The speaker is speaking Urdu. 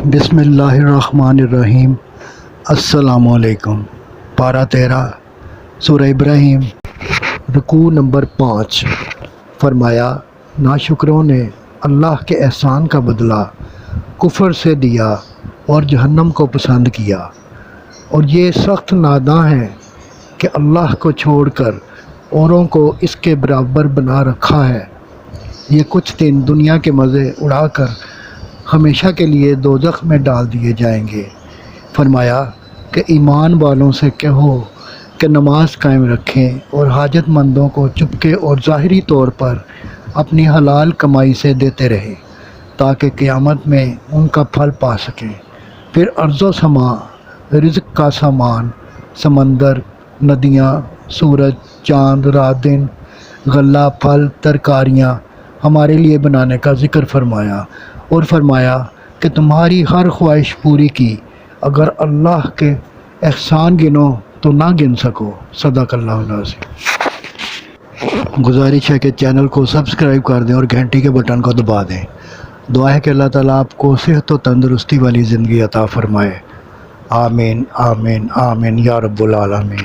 بسم اللہ الرحمن الرحیم۔ السلام علیکم۔ پارہ 13 سورہ ابراہیم، رکوع نمبر 5۔ فرمایا، ناشکروں نے اللہ کے احسان کا بدلہ کفر سے دیا اور جہنم کو پسند کیا، اور یہ سخت ناداں ہیں کہ اللہ کو چھوڑ کر اوروں کو اس کے برابر بنا رکھا ہے۔ یہ کچھ دن دنیا کے مزے اڑا کر ہمیشہ کے لیے دوزخ میں ڈال دیے جائیں گے۔ فرمایا کہ ایمان والوں سے کہو کہ نماز قائم رکھیں اور حاجت مندوں کو چپکے اور ظاہری طور پر اپنی حلال کمائی سے دیتے رہیں تاکہ قیامت میں ان کا پھل پا سکیں۔ پھر ارض و سما، رزق کا سامان، سمندر، ندیاں، سورج، چاند، رات دن، غلہ، پھل، ترکاریاں ہمارے لیے بنانے کا ذکر فرمایا، اور فرمایا کہ تمہاری ہر خواہش پوری کی، اگر اللہ کے احسان گنو تو نہ گن سکو۔ صدق اللہ العظیم۔ گزارش ہے کہ چینل کو سبسکرائب کر دیں اور گھنٹی کے بٹن کو دبا دیں۔ دعا ہے کہ اللہ تعالیٰ آپ کو صحت و تندرستی والی زندگی عطا فرمائے۔ آمین آمین آمین یا رب العالمین۔